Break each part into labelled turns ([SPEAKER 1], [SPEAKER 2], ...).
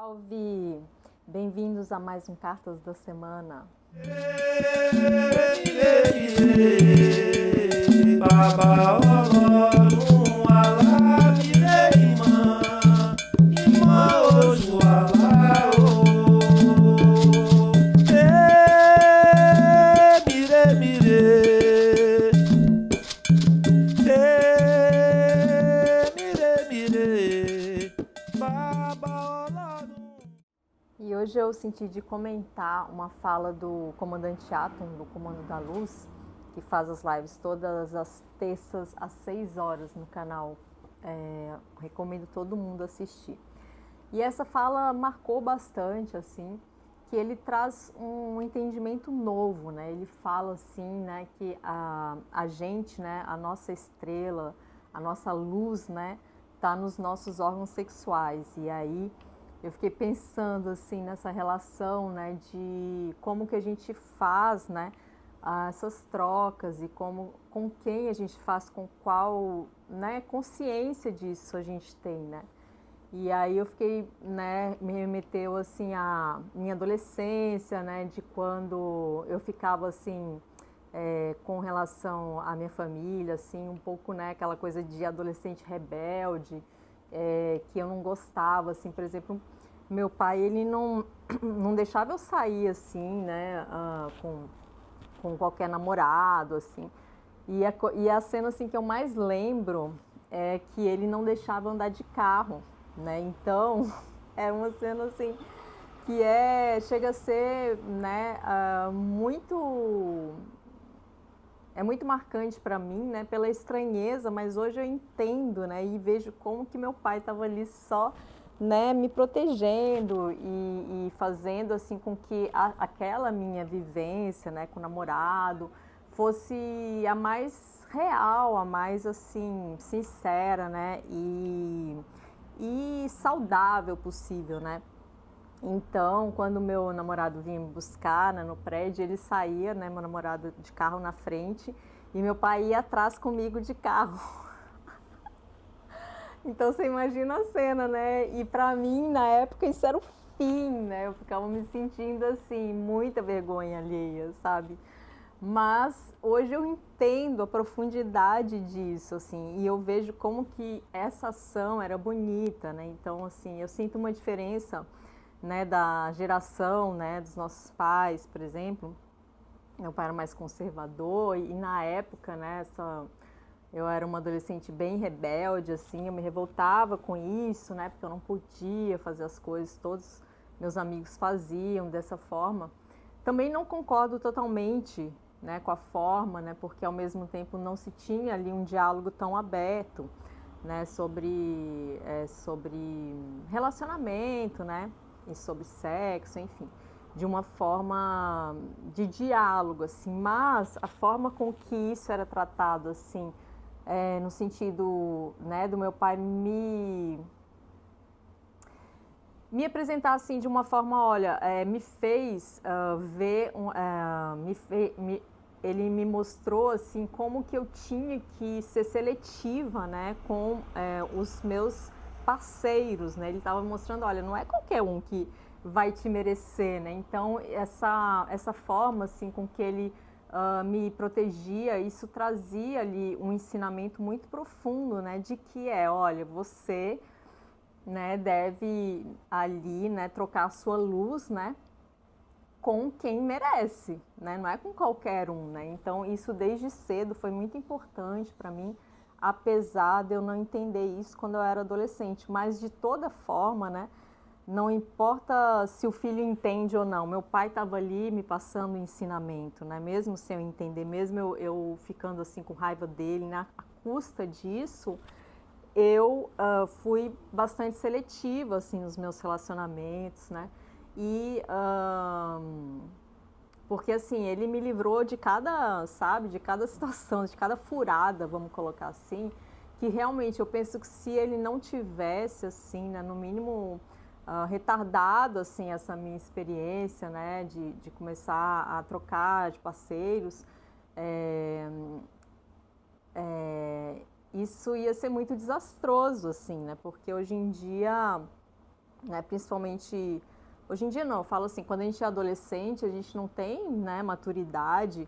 [SPEAKER 1] Salve! Bem-vindos a mais um Cartas da Semana. E hoje eu senti de comentar uma fala do comandante Atom, do Comando da Luz, que faz as lives todas as terças às 6 horas no canal. Recomendo todo mundo assistir. E essa fala marcou bastante, assim, que ele traz um entendimento novo, né? Ele fala assim, né, que a gente, né, a nossa estrela, a nossa luz, né, tá nos nossos órgãos sexuais. E aí eu fiquei pensando assim nessa relação, né, de como que a gente faz, né, essas trocas e com quem a gente faz, com qual, né, consciência disso a gente tem, né? E aí eu fiquei, né, me remeteu assim à minha adolescência, né, de quando eu ficava assim com relação à minha família, assim, um pouco, né, aquela coisa de adolescente rebelde, que eu não gostava, assim, por exemplo, meu pai, ele não deixava eu sair, assim, né, com qualquer namorado, assim, e a cena, assim, que eu mais lembro é que ele não deixava eu andar de carro, né, então, é uma cena, assim, que chega a ser, né, muito marcante para mim, né, pela estranheza, mas hoje eu entendo, né, e vejo como que meu pai estava ali só, né, me protegendo e fazendo assim com que aquela minha vivência, né, com o namorado fosse a mais real, a mais assim sincera, né, e saudável possível, né. Então, quando meu namorado vinha me buscar, né, no prédio, ele saía, né, meu namorado de carro na frente e meu pai ia atrás comigo de carro. Então você imagina a cena, né? E pra mim, na época, isso era o fim, né? Eu ficava me sentindo assim, muita vergonha alheia, sabe? Mas hoje eu entendo a profundidade disso, assim, e eu vejo como que essa ação era bonita, né? Então, assim, eu sinto uma diferença, né, da geração, né, dos nossos pais, por exemplo. Meu pai era mais conservador e na época, né, eu era uma adolescente bem rebelde, assim, eu me revoltava com isso, né, porque eu não podia fazer as coisas, todos meus amigos faziam dessa forma. Também não concordo totalmente, né, com a forma, né, porque ao mesmo tempo não se tinha ali um diálogo tão aberto, né, sobre relacionamento, né, e sobre sexo, enfim, de uma forma de diálogo, assim, mas a forma com que isso era tratado, assim, no sentido, né, do meu pai me apresentar assim de uma forma, olha, me fez ver, ele me mostrou assim como que eu tinha que ser seletiva, né, com os meus parceiros, né? Ele estava mostrando, olha, não é qualquer um que vai te merecer, né? Então essa forma assim com que ele me protegia, isso trazia ali um ensinamento muito profundo, né, de que olha, você, né, deve ali, né, trocar a sua luz, né, com quem merece, né, não é com qualquer um, né. Então isso desde cedo foi muito importante para mim, apesar de eu não entender isso quando eu era adolescente, mas de toda forma, né, não importa se o filho entende ou não, meu pai estava ali me passando o ensinamento, né, mesmo sem eu entender, mesmo eu ficando assim com raiva dele, né, à custa disso, eu fui bastante seletiva assim nos meus relacionamentos, né? E porque assim ele me livrou de cada, sabe, de cada situação, de cada furada, vamos colocar assim, que realmente eu penso que se ele não tivesse assim, né, no mínimo retardado assim essa minha experiência, né, de começar a trocar de parceiros, é, isso ia ser muito desastroso, assim, né? Porque hoje em dia né? Principalmente, hoje em dia não, eu falo assim, quando a gente é adolescente, a gente não tem, né, maturidade.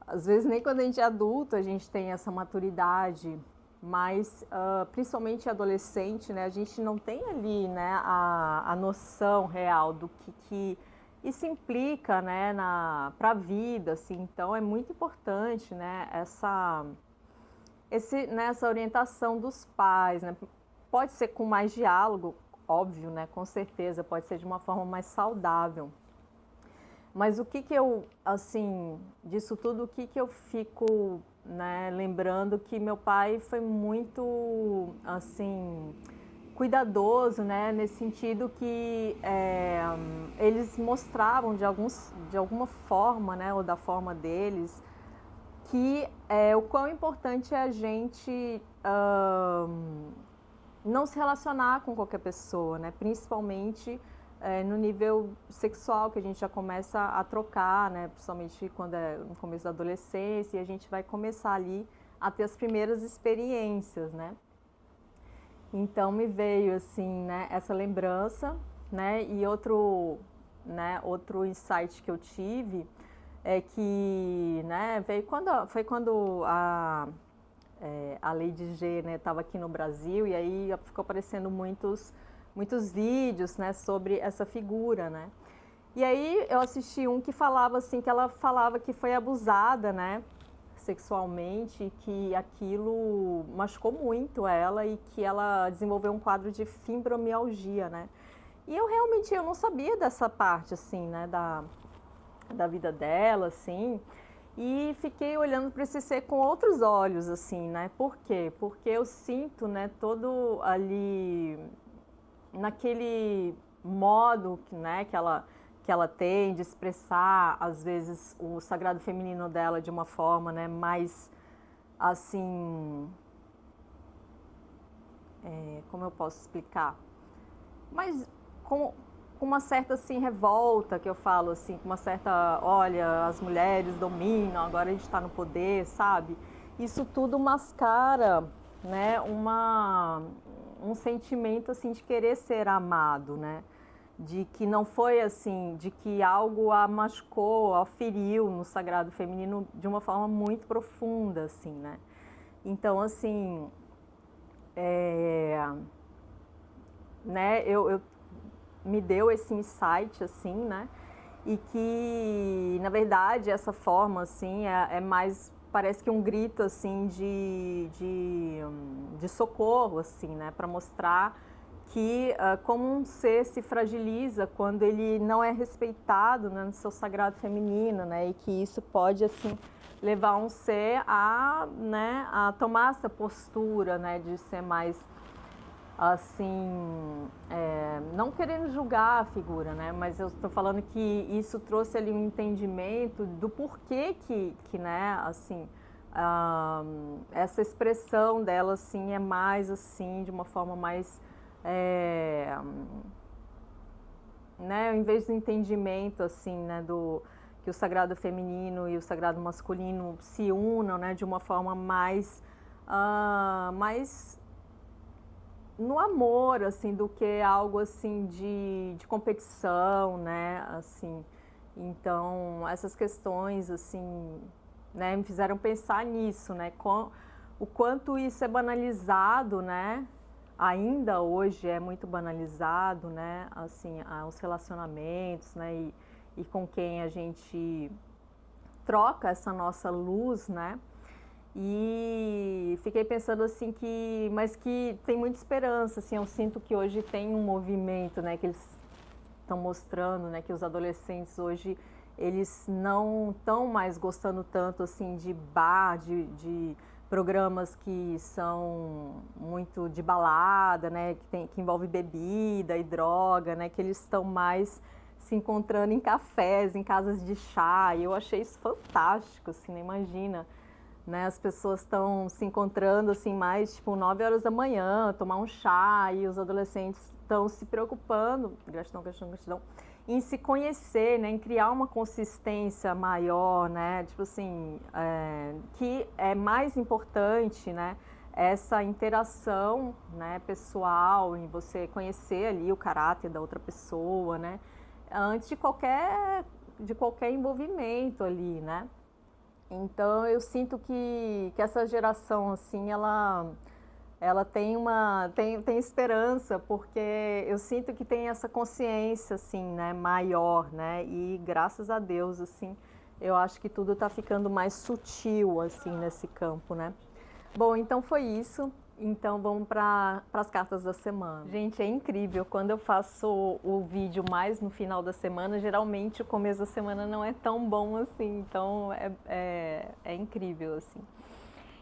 [SPEAKER 1] Às vezes nem quando a gente é adulto a gente tem essa maturidade, mas principalmente adolescente, né, a gente não tem ali, né, a noção real do que isso implica, né, para a vida, assim. Então é muito importante, né, essa orientação dos pais, né? Pode ser com mais diálogo, óbvio, né, com certeza, pode ser de uma forma mais saudável. Mas o que eu, assim, disso tudo, o que eu fico, né, lembrando que meu pai foi muito, assim, cuidadoso, né, nesse sentido que eles mostravam de alguma forma, né, ou da forma deles, que o quão importante é a gente não se relacionar com qualquer pessoa, né, principalmente no nível sexual, que a gente já começa a trocar, né? Principalmente quando é no começo da adolescência, e a gente vai começar ali a ter as primeiras experiências, né? Então me veio assim, né, essa lembrança, né? E outro insight que eu tive é que, né, foi quando a Lady G, né, estava aqui no Brasil, e aí ficou aparecendo muitos vídeos, né, sobre essa figura, né? E aí eu assisti um que falava assim, que ela falava que foi abusada, né, sexualmente, e que aquilo machucou muito ela e que ela desenvolveu um quadro de fibromialgia, né? E eu não sabia dessa parte, assim, né, da vida dela, assim, e fiquei olhando para esse ser com outros olhos, assim, né? Por quê? Porque eu sinto, né, todo ali naquele modo, né, que ela tem de expressar, às vezes, o sagrado feminino dela de uma forma, né, mais, assim, como eu posso explicar? Mas com uma certa, assim, revolta, que eu falo, assim, com uma certa, olha, as mulheres dominam, agora a gente está no poder, sabe? Isso tudo mascara, né, um sentimento, assim, de querer ser amado, né? De que não foi assim, de que algo a machucou, a feriu no sagrado feminino de uma forma muito profunda, assim, né? Então, assim, né, eu me deu esse insight, assim, né? E que, na verdade, essa forma, assim, é mais, parece que um grito, assim, de socorro, assim, né? Para mostrar que como um ser se fragiliza quando ele não é respeitado, né, no seu sagrado feminino, né? E que isso pode, assim, levar um ser né, a tomar essa postura, né? De ser mais assim, não querendo julgar a figura, né? Mas eu estou falando que isso trouxe ali um entendimento do porquê que né, assim, essa expressão dela, assim, é mais, assim, de uma forma mais, né, em vez do entendimento, assim, né, do que o sagrado feminino e o sagrado masculino se unam, né, de uma forma mais, mais no amor, assim, do que algo, assim, de competição, né, assim. Então, essas questões, assim, né, me fizeram pensar nisso, né, o quanto isso é banalizado, né, ainda hoje é muito banalizado, né, assim, os relacionamentos, né, e com quem a gente troca essa nossa luz, né. E fiquei pensando assim mas que tem muita esperança, assim, eu sinto que hoje tem um movimento, né, que eles estão mostrando, né, que os adolescentes hoje, eles não estão mais gostando tanto, assim, de bar, de programas que são muito de balada, né, que envolve bebida e droga, né, que eles estão mais se encontrando em cafés, em casas de chá, e eu achei isso fantástico, assim, né, imagina, né, as pessoas estão se encontrando assim mais tipo 9 horas da manhã, tomar um chá, e os adolescentes estão se preocupando, gratidão, em se conhecer, né, em criar uma consistência maior, né, tipo assim, que é mais importante, né, essa interação, né, pessoal, em você conhecer ali o caráter da outra pessoa, né, antes de qualquer envolvimento ali, né. Então eu sinto que essa geração assim, ela tem esperança, porque eu sinto que tem essa consciência assim, né, maior, né, e graças a Deus assim, eu acho que tudo está ficando mais sutil assim nesse campo, né. Bom, então foi isso. Então vamos para as cartas da semana. Gente, é incrível. Quando eu faço o vídeo mais no final da semana, geralmente o começo da semana não é tão bom assim. Então é incrível assim.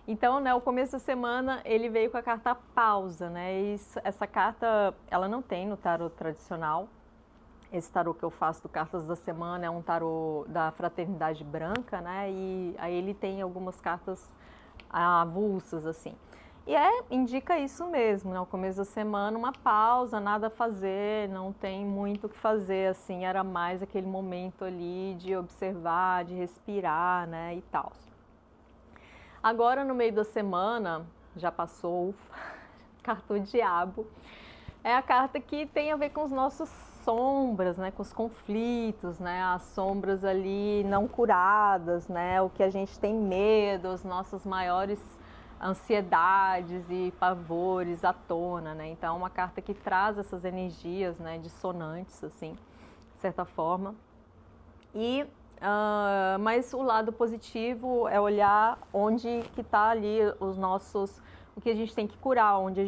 [SPEAKER 1] Então, né, o começo da semana ele veio com a carta pausa, né? Essa carta ela não tem no tarô tradicional. Esse tarô que eu faço do Cartas da Semana é um tarô da Fraternidade Branca, né? E aí ele tem algumas cartas avulsas, assim. E indica isso mesmo, né? O começo da semana, uma pausa, nada a fazer, não tem muito o que fazer, assim. Era mais aquele momento ali de observar, de respirar, né? E tal. Agora, no meio da semana, já passou, carta do diabo. É a carta que tem a ver com os nossos sombras, né, com os conflitos, né, as sombras ali não curadas, né, o que a gente tem medo, as nossas maiores ansiedades e pavores à tona, né. Então é uma carta que traz essas energias, né, dissonantes, assim, de certa forma. Mas o lado positivo é olhar onde que está ali o que a gente tem que curar, onde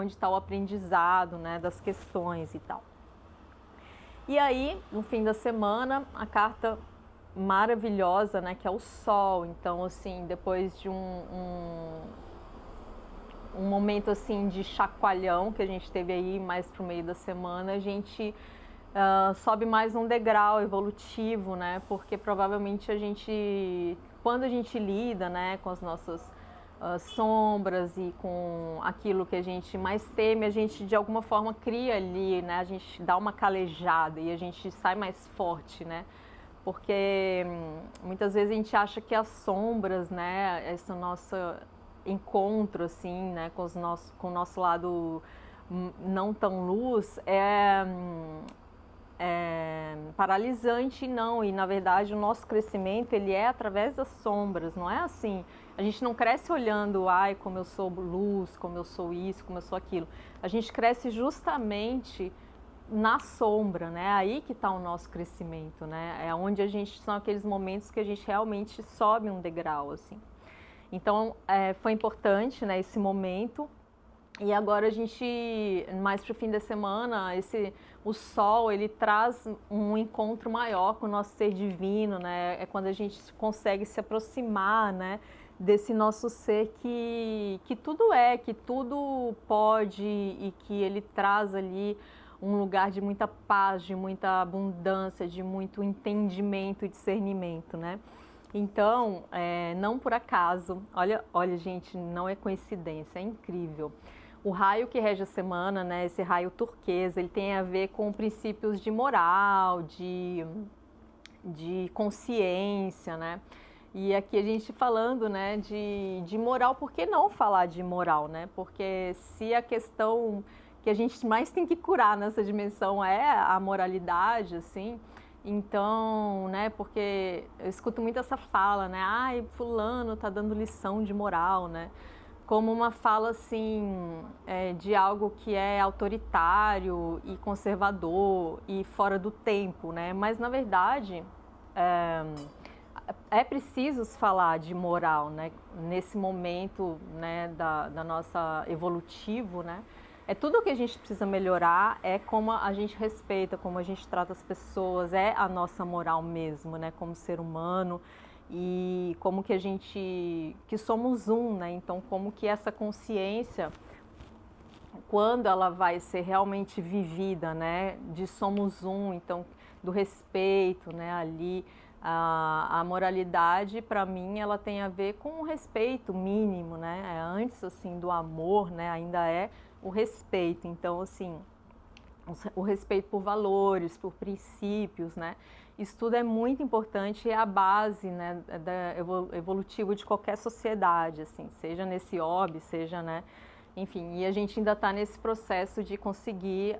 [SPEAKER 1] está o aprendizado, né, das questões e tal. E aí, no fim da semana, a carta maravilhosa, né, que é o Sol. Então, assim, depois de um momento assim de chacoalhão que a gente teve aí mais pro meio da semana, a gente sobe mais um degrau evolutivo, né? Porque provavelmente quando a gente lida, né, com as nossas sombras e com aquilo que a gente mais teme, a gente de alguma forma cria ali, né? A gente dá uma calejada e a gente sai mais forte, né? Porque muitas vezes a gente acha que as sombras, né, esse nosso encontro assim, né, com o nosso lado não tão luz é paralisante, não. E na verdade o nosso crescimento ele é através das sombras, não é assim. A gente não cresce olhando, ai, como eu sou luz, como eu sou isso, como eu sou aquilo. A gente cresce justamente na sombra, né? Aí que está o nosso crescimento, né? É onde são aqueles momentos que a gente realmente sobe um degrau, assim. Então, foi importante, né, esse momento. E agora a gente, mais para o fim da semana, o Sol, ele traz um encontro maior com o nosso ser divino, né? É quando a gente consegue se aproximar, né, desse nosso ser que tudo pode e que ele traz ali um lugar de muita paz, de muita abundância, de muito entendimento e discernimento, né? Então, não por acaso, olha, gente, não é coincidência, é incrível. O raio que rege a semana, né, esse raio turquesa, ele tem a ver com princípios de moral, de consciência, né? E aqui a gente falando, né, de moral, por que não falar de moral, né? Porque se a questão que a gente mais tem que curar nessa dimensão é a moralidade, assim, então, né, porque eu escuto muito essa fala, né, ai, fulano tá dando lição de moral, né? Como uma fala assim de algo que é autoritário e conservador e fora do tempo, né? Mas na verdade é preciso falar de moral, né? Nesse momento, né, da nossa evolutivo, né? É tudo o que a gente precisa melhorar, é como a gente respeita, como a gente trata as pessoas, é a nossa moral mesmo, né? Como ser humano. E como que que somos um, né? Então, como que essa consciência, quando ela vai ser realmente vivida, né? De somos um, então, do respeito, né? Ali, a moralidade, para mim, ela tem a ver com o respeito mínimo, né? Antes, assim, do amor, né? Ainda é o respeito. Então, assim, o respeito por valores, por princípios, né? Isso tudo é muito importante e é a base, né, evolutiva de qualquer sociedade, assim, seja nesse hobby, seja, né, enfim, e a gente ainda está nesse processo de conseguir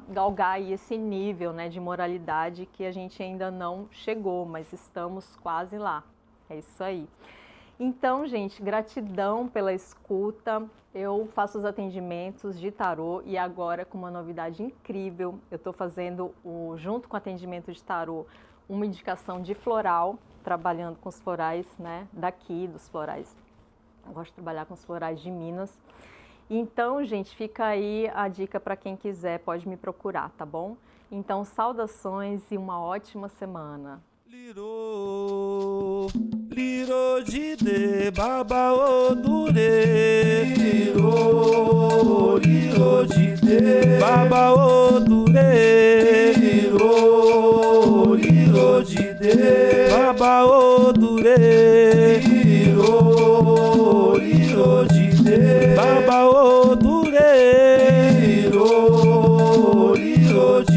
[SPEAKER 1] galgar aí esse nível, né, de moralidade que a gente ainda não chegou, mas estamos quase lá. É isso aí. Então, gente, gratidão pela escuta. Eu faço os atendimentos de tarô e agora com uma novidade incrível, eu estou fazendo, junto com o atendimento de tarô, uma indicação de floral, trabalhando com os florais, né, daqui, dos florais. Eu gosto de trabalhar com os florais de Minas. Então, gente, fica aí a dica para quem quiser, pode me procurar, tá bom? Então, saudações e uma ótima semana.
[SPEAKER 2] Liro, liro de baba odure. Liro, liro de baba odure. Liro, liro de baba odure. Liro, liro de baba odure. Liro, liro de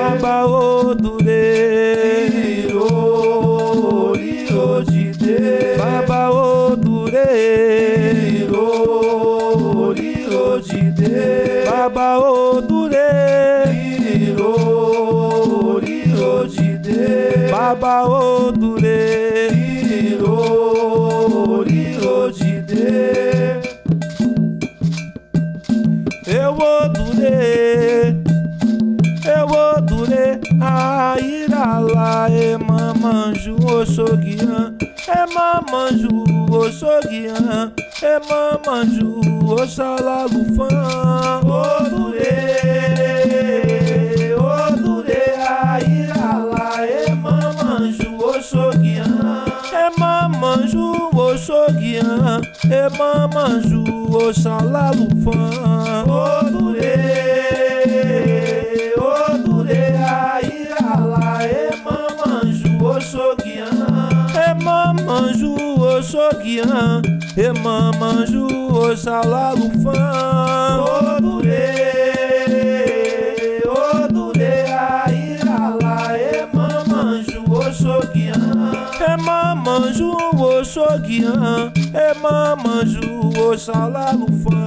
[SPEAKER 2] baba odure. Baba odure, liro, liro de baba odure, liro, liro de baba odure, liro, liro de eu odure, a irala e mamanju osogian. É mamanju, oxoguian, é mamanju, oxalalufã. Odure, a irala, é mamanju, oxoguian. É mamanju, oxoguian, é mamanju, oxalalufã. Odure, a irala, é mamanju, oxoguian. Mamanju, oxoguian, e mamanju, oxalalufã. Odure, a irala, e mamanju, oxoguian. E mamanju, oxoguian, e mamanju, oxalalufã.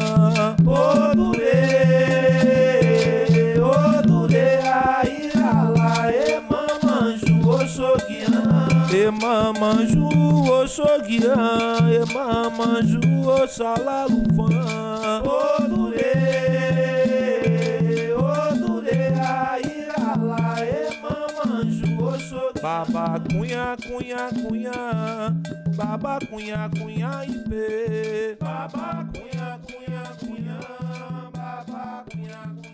[SPEAKER 2] Odure, a irala, e mamanju, oxoguian. E mamanju, oxoguian, e mamanju, oxalalufã. Odure, a irala, e mamanju, oxoguian. Baba cunha, cunha, cunha, baba cunha, cunha, ipê. Baba cunha, cunha, cunha, baba cunha, cunha.